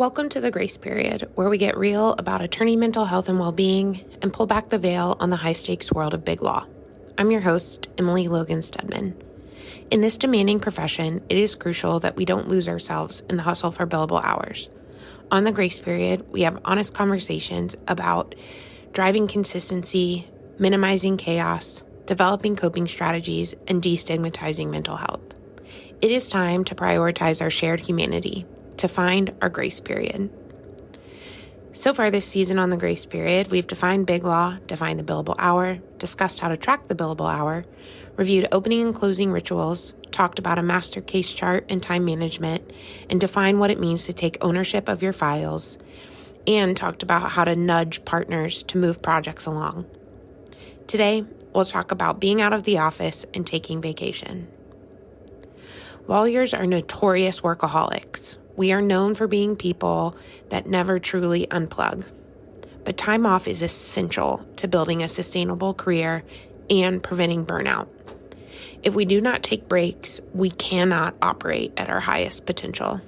Welcome to the Grace Period, where we get real about attorney mental health and well-being and pull back the veil on the high-stakes world of big law. I'm your host, Emily Logan Stedman. In this demanding profession, it is crucial that we don't lose ourselves in the hustle for billable hours. On the Grace Period, we have honest conversations about driving consistency, minimizing chaos, developing coping strategies, and destigmatizing mental health. It is time to prioritize our shared humanity, to find our grace period. So far this season on the Grace Period, we've defined big law, defined the billable hour, discussed how to track the billable hour, reviewed opening and closing rituals, talked about a master case chart and time management, and defined what it means to take ownership of your files, and talked about how to nudge partners to move projects along. Today, we'll talk about being out of the office and taking vacation. Lawyers are notorious workaholics. We are known for being people that never truly unplug. But time off is essential to building a sustainable career and preventing burnout. If we do not take breaks, we cannot operate at our highest potential.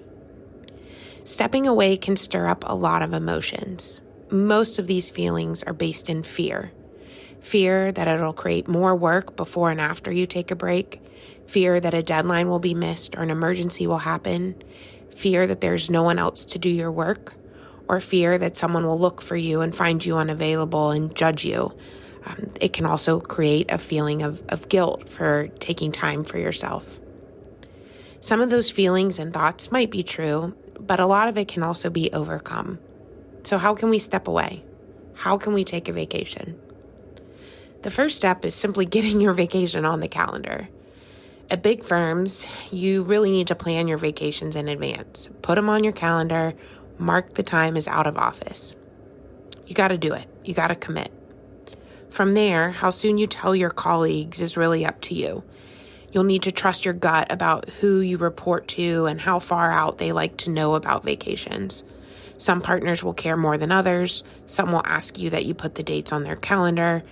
Stepping away can stir up a lot of emotions. Most of these feelings are based in fear. Fear that it'll create more work before and after you take a break. Fear that a deadline will be missed or an emergency will happen. Fear that there's no one else to do your work, or fear that someone will look for you and find you unavailable and judge you. It can also create a feeling of guilt for taking time for yourself. Some of those feelings and thoughts might be true, but a lot of it can also be overcome. So how can we step away? How can we take a vacation? The first step is simply getting your vacation on the calendar. At big firms, you really need to plan your vacations in advance. Put them on your calendar, mark the time as out of office. You got to do it. You got to commit. From there, how soon you tell your colleagues is really up to you. You'll need to trust your gut about who you report to and how far out they like to know about vacations. Some partners will care more than others. Some will ask you that you put the dates on their calendar.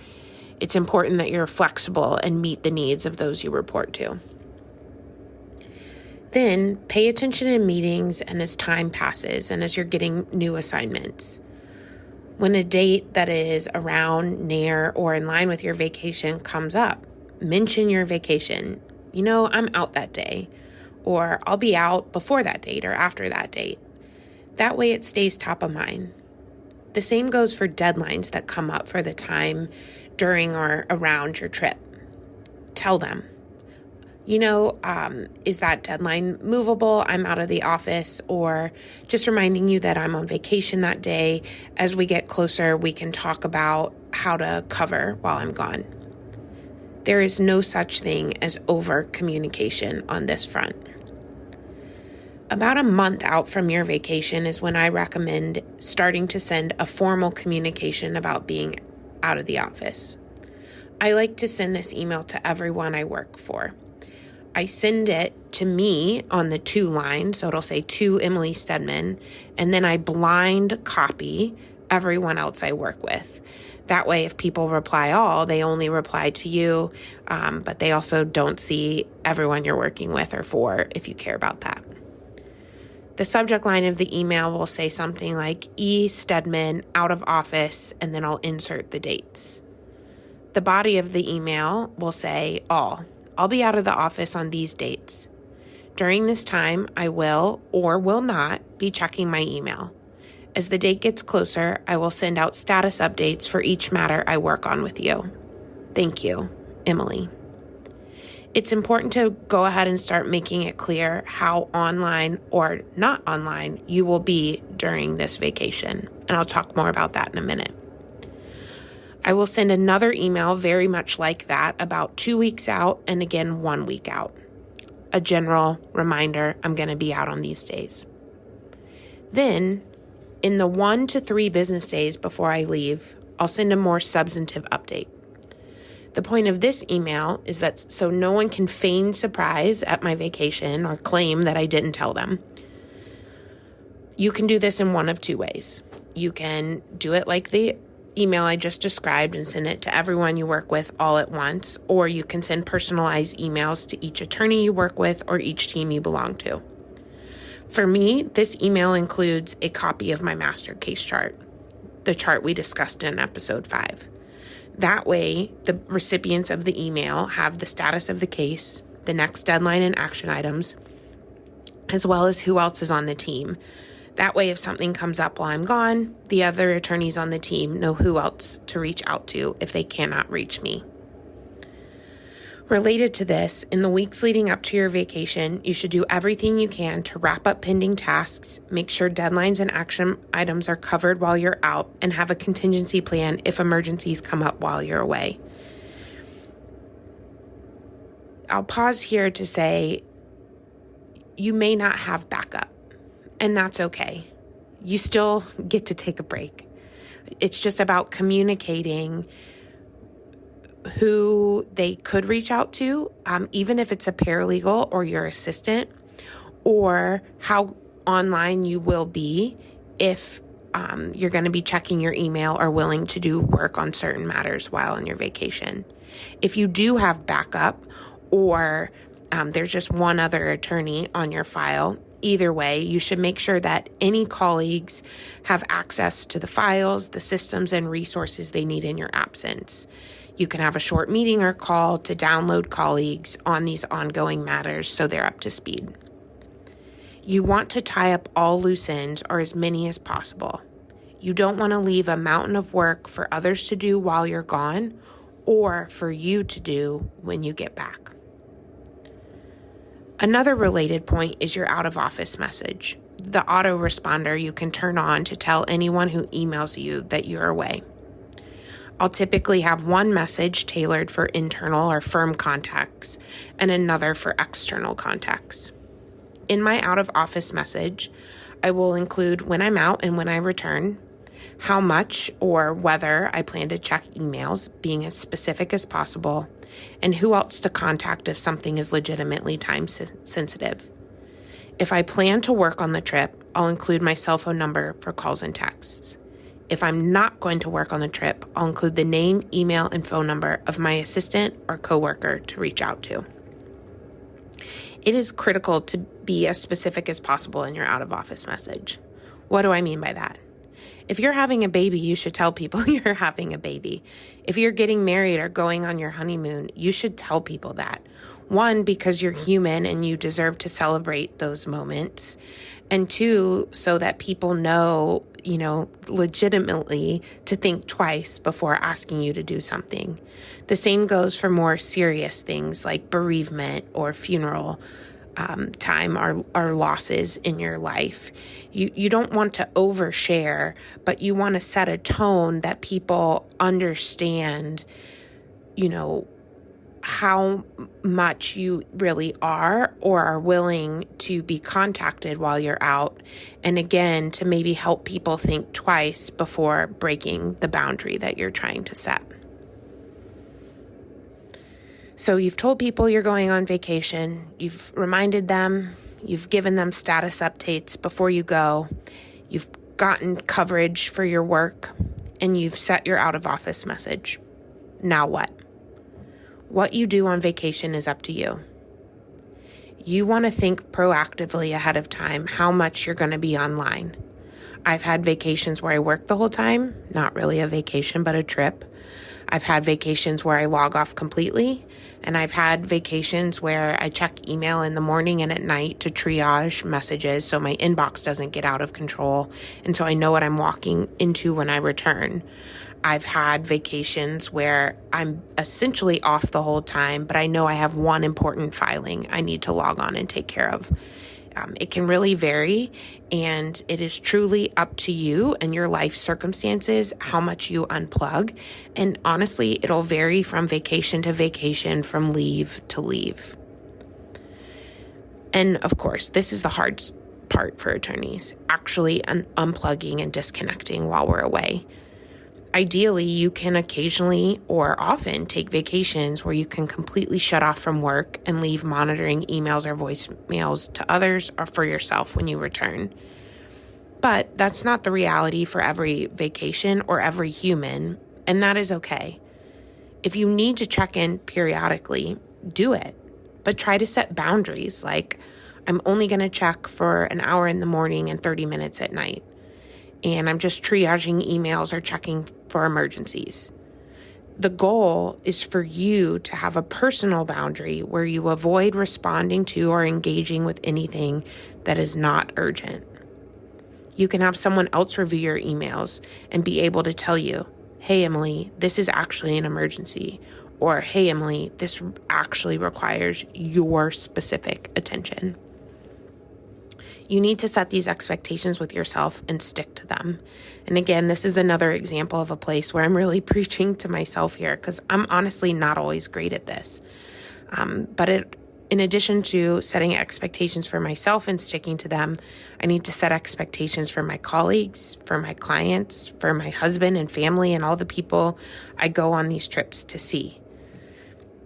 It's important that you're flexible and meet the needs of those you report to. Then pay attention in meetings and as time passes and as you're getting new assignments. When a date that is around, near, or in line with your vacation comes up, mention your vacation. You know, I'm out that day, or I'll be out before that date or after that date. That way it stays top of mind. The same goes for deadlines that come up for the time during or around your trip. Tell them, is that deadline movable? I'm out of the office, or just reminding you that I'm on vacation that day. As we get closer, we can talk about how to cover while I'm gone. There is no such thing as over communication on this front. About a month out from your vacation is when I recommend starting to send a formal communication about being out of the office. I like to send this email to everyone I work for. I send it to me on the to line, so it'll say to Emily Stedman, and then I blind copy everyone else I work with. That way, if people reply all, they only reply to you, but they also don't see everyone you're working with or for if you care about that. The subject line of the email will say something like E. Stedman, out of office, and then I'll insert the dates. The body of the email will say all. I'll be out of the office on these dates. During this time, I will or will not be checking my email. As the date gets closer, I will send out status updates for each matter I work on with you. Thank you, Emily. It's important to go ahead and start making it clear how online or not online you will be during this vacation, and I'll talk more about that in a minute. I will send another email very much like that about 2 weeks out and again 1 week out. A general reminder, I'm going to be out on these days. Then, in the 1 to 3 business days before I leave, I'll send a more substantive update. The point of this email is that so no one can feign surprise at my vacation or claim that I didn't tell them. You can do this in one of two ways. You can do it like the email I just described and send it to everyone you work with all at once, or you can send personalized emails to each attorney you work with or each team you belong to. For me, this email includes a copy of my master case chart, the chart we discussed in episode 5. That way, the recipients of the email have the status of the case, the next deadline and action items, as well as who else is on the team. That way, if something comes up while I'm gone, the other attorneys on the team know who else to reach out to if they cannot reach me. Related to this, in the weeks leading up to your vacation, you should do everything you can to wrap up pending tasks, make sure deadlines and action items are covered while you're out, and have a contingency plan if emergencies come up while you're away. I'll pause here to say you may not have backup, and that's okay. You still get to take a break. It's just about communicating who they could reach out to, even if it's a paralegal or your assistant, or how online you will be if you're going to be checking your email or willing to do work on certain matters while on your vacation. If you do have backup or there's just one other attorney on your file, either way, you should make sure that any colleagues have access to the files, the systems, and resources they need in your absence. You can have a short meeting or call to download colleagues on these ongoing matters so they're up to speed. You want to tie up all loose ends, or as many as possible. You don't want to leave a mountain of work for others to do while you're gone, or for you to do when you get back. Another related point is your out-of-office message, the autoresponder you can turn on to tell anyone who emails you that you're away. I'll typically have one message tailored for internal or firm contacts and another for external contacts. In my out-of-office message, I will include when I'm out and when I return, how much or whether I plan to check emails, being as specific as possible, and who else to contact if something is legitimately time sensitive. If I plan to work on the trip, I'll include my cell phone number for calls and texts. If I'm not going to work on the trip, I'll include the name, email, and phone number of my assistant or coworker to reach out to. It is critical to be as specific as possible in your out-of-office message. What do I mean by that? If you're having a baby, you should tell people you're having a baby. If you're getting married or going on your honeymoon, you should tell people that. One, because you're human and you deserve to celebrate those moments. And two, so that people know, legitimately to think twice before asking you to do something. The same goes for more serious things like bereavement or funeral time or losses in your life. You don't want to overshare, but you want to set a tone that people understand, how much you really are or are willing to be contacted while you're out. And again, to maybe help people think twice before breaking the boundary that you're trying to set. So you've told people you're going on vacation, you've reminded them, you've given them status updates before you go, you've gotten coverage for your work, and you've set your out-of-office message. Now what? What you do on vacation is up to you. You want to think proactively ahead of time how much you're going to be online. I've had vacations where I work the whole time, not really a vacation, but a trip. I've had vacations where I log off completely, and I've had vacations where I check email in the morning and at night to triage messages so my inbox doesn't get out of control, and so I know what I'm walking into when I return. I've had vacations where I'm essentially off the whole time, but I know I have one important filing I need to log on and take care of. It can really vary, and it is truly up to you and your life circumstances how much you unplug. And honestly, it'll vary from vacation to vacation, from leave to leave. And of course, this is the hard part for attorneys, actually unplugging and disconnecting while we're away. Ideally, you can occasionally or often take vacations where you can completely shut off from work and leave monitoring emails or voicemails to others or for yourself when you return. But that's not the reality for every vacation or every human, and that is okay. If you need to check in periodically, do it, but try to set boundaries like, I'm only going to check for an hour in the morning and 30 minutes at night. And I'm just triaging emails or checking for emergencies. The goal is for you to have a personal boundary where you avoid responding to or engaging with anything that is not urgent. You can have someone else review your emails and be able to tell you, hey, Emily, this is actually an emergency. Or, hey, Emily, this actually requires your specific attention. You need to set these expectations with yourself and stick to them. And again, this is another example of a place where I'm really preaching to myself here because I'm honestly not always great at this. In addition to setting expectations for myself and sticking to them, I need to set expectations for my colleagues, for my clients, for my husband and family, and all the people I go on these trips to see.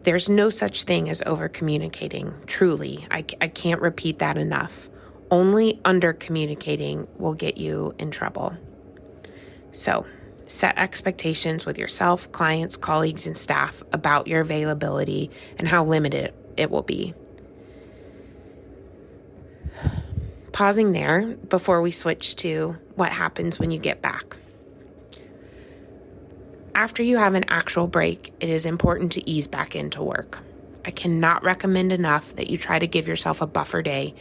There's no such thing as over-communicating, truly. I can't repeat that enough. Only under-communicating will get you in trouble. So, set expectations with yourself, clients, colleagues, and staff about your availability and how limited it will be. Pausing there before we switch to what happens when you get back. After you have an actual break, it is important to ease back into work. I cannot recommend enough that you try to give yourself a buffer day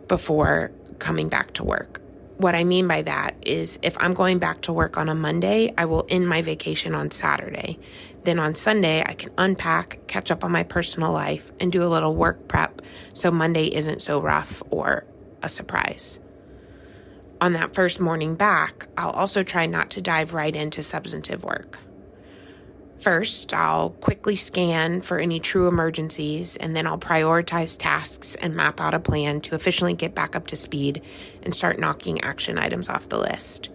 before coming back to work. What I mean by that is if I'm going back to work on a Monday, I will end my vacation on Saturday. Then on Sunday, I can unpack, catch up on my personal life, and do a little work prep so Monday isn't so rough or a surprise. On that first morning back, I'll also try not to dive right into substantive work. First, I'll quickly scan for any true emergencies, and then I'll prioritize tasks and map out a plan to efficiently get back up to speed and start knocking action items off the list.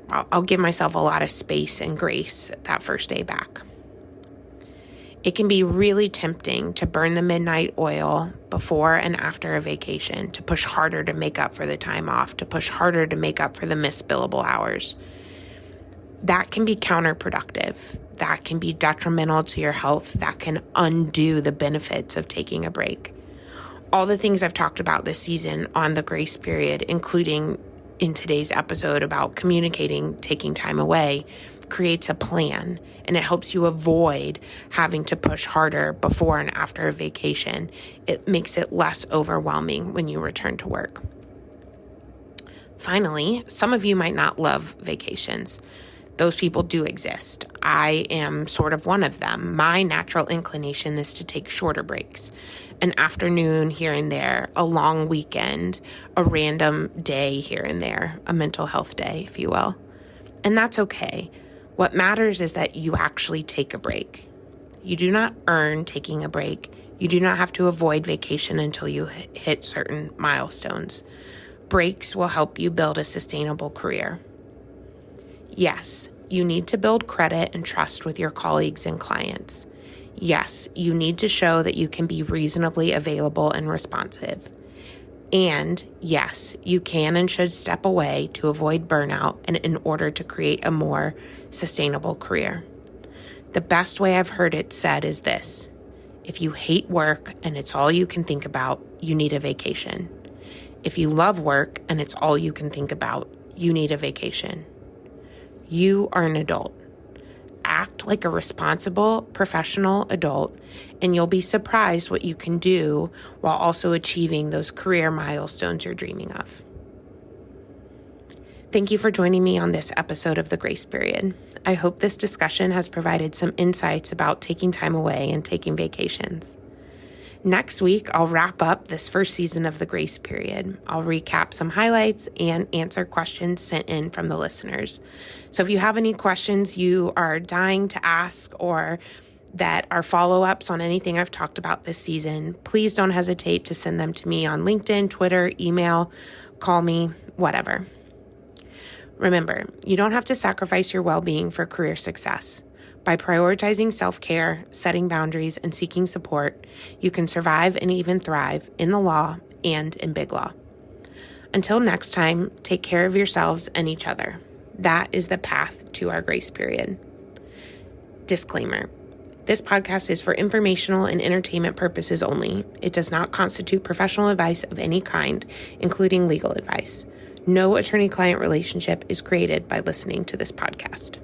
I'll give myself a lot of space and grace that first day back. It can be really tempting to burn the midnight oil before and after a vacation, to push harder to make up for the time off, to push harder to make up for the missed billable hours. That can be counterproductive. That can be detrimental to your health. That can undo the benefits of taking a break. All the things I've talked about this season on the grace period, including in today's episode about communicating, taking time away, creates a plan, and it helps you avoid having to push harder before and after a vacation. It makes it less overwhelming when you return to work. Finally, some of you might not love vacations. Those people do exist. I am sort of one of them. My natural inclination is to take shorter breaks, an afternoon here and there, a long weekend, a random day here and there, a mental health day, if you will. And that's okay. What matters is that you actually take a break. You do not earn taking a break. You do not have to avoid vacation until you hit certain milestones. Breaks will help you build a sustainable career. Yes, you need to build credit and trust with your colleagues and clients. Yes, you need to show that you can be reasonably available and responsive. And yes, you can and should step away to avoid burnout and in order to create a more sustainable career. The best way I've heard it said is this: if you hate work and it's all you can think about, you need a vacation. If you love work and it's all you can think about, you need a vacation. You are an adult. Act like a responsible, professional adult, and you'll be surprised what you can do while also achieving those career milestones you're dreaming of. Thank you for joining me on this episode of The Grace Period. I hope this discussion has provided some insights about taking time away and taking vacations. Next week, I'll wrap up this first season of The Grace Period. I'll recap some highlights and answer questions sent in from the listeners. So if you have any questions you are dying to ask or that are follow-ups on anything I've talked about this season, please don't hesitate to send them to me on LinkedIn, Twitter, email, call me, whatever. Remember, you don't have to sacrifice your well-being for career success. By prioritizing self-care, setting boundaries, and seeking support, you can survive and even thrive in the law and in big law. Until next time, take care of yourselves and each other. That is the path to our grace period. Disclaimer: This podcast is for informational and entertainment purposes only. It does not constitute professional advice of any kind, including legal advice. No attorney-client relationship is created by listening to this podcast.